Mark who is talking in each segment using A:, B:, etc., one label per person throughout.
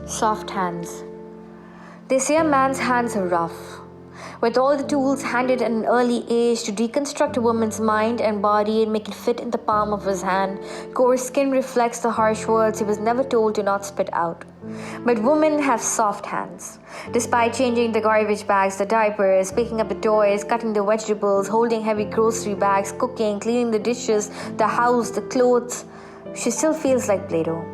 A: Soft hands. They say a man's hands are rough. With all the tools handed at an early age to deconstruct a woman's mind and body and make it fit in the palm of his hand, coarse skin reflects the harsh words he was never told to not spit out. But women have soft hands. Despite changing the garbage bags, the diapers, picking up the toys, cutting the vegetables, holding heavy grocery bags, cooking, cleaning the dishes, the house, the clothes, she still feels like Play-Doh.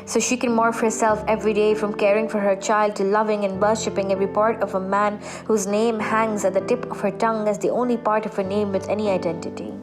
A: So she can morph herself every day, from caring for her child to loving and worshipping every part of a man whose name hangs at the tip of her tongue as the only part of her name with any identity.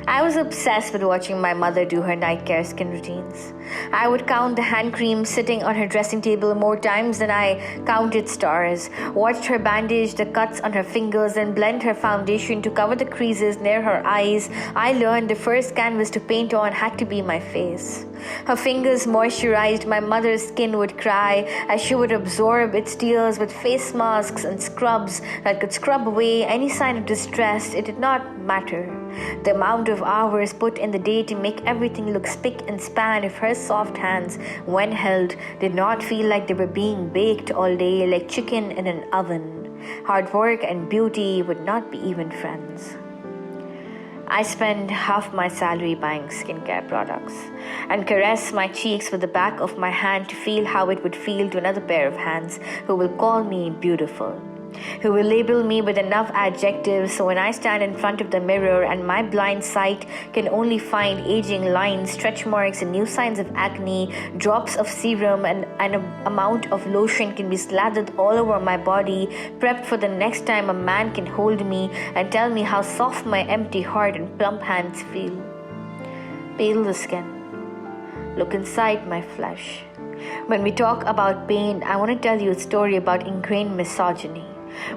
A: I was obsessed with watching my mother do her night care skin routines. I would count the hand cream sitting on her dressing table more times than I counted stars, watched her bandage the cuts on her fingers and blend her foundation to cover the creases near her eyes. I learned the first canvas to paint on had to be my face. Her fingers moisturized, my mother's skin would cry as she would absorb its tears with face masks and scrubs that could scrub away any sign of distress. It did not matter. The amount of hours put in the day to make everything look spick and span if her soft hands, when held, did not feel like they were being baked all day like chicken in an oven. Hard work and beauty would not be even friends. I spend half my salary buying skincare products and caress my cheeks with the back of my hand to feel how it would feel to another pair of hands who will call me beautiful, who will label me with enough adjectives so when I stand in front of the mirror and my blind sight can only find aging lines, stretch marks and new signs of acne, drops of serum and an amount of lotion can be slathered all over my body, prepped for the next time a man can hold me and tell me how soft my empty heart and plump hands feel. Peel the skin. Look inside my flesh. When we talk about pain, I want to tell you a story about ingrained misogyny.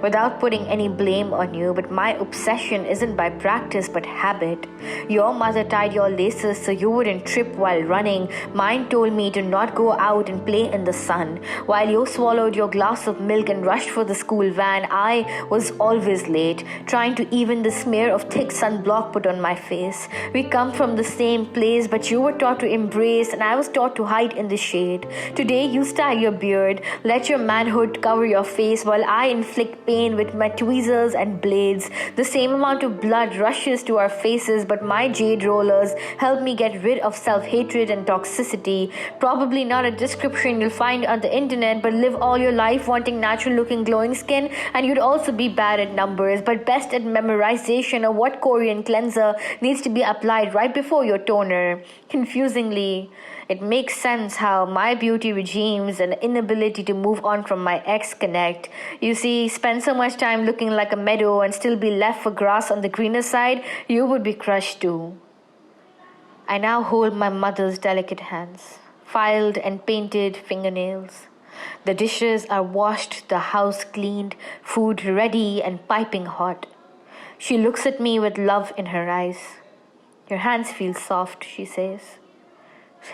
A: Without putting any blame on you, but my obsession isn't by practice but habit. Your mother tied your laces so you wouldn't trip while running. Mine told me to not go out and play in the sun. While you swallowed your glass of milk and rushed for the school van, I was always late, trying to even the smear of thick sunblock put on my face. We come from the same place, but you were taught to embrace and I was taught to hide in the shade. Today you style your beard, let your manhood cover your face while I inflict pain with my tweezers and blades. The same amount of blood rushes to our faces, but my jade rollers help me get rid of self-hatred and toxicity. Probably not a description you'll find on the internet, but live all your life wanting natural-looking glowing skin, and you'd also be bad at numbers, but best at memorization of what Korean cleanser needs to be applied right before your toner. Confusingly, it makes sense how my beauty regimes and inability to move on from my ex connect. You see, spend so much time looking like a meadow and still be left for grass on the greener side, you would be crushed too. I now hold my mother's delicate hands, filed and painted fingernails. The dishes are washed, the house cleaned, food ready and piping hot. She looks at me with love in her eyes. Your hands feel soft, she says,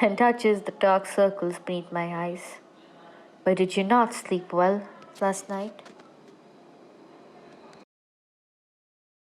A: and touches the dark circles beneath my eyes. But did you not sleep well last night?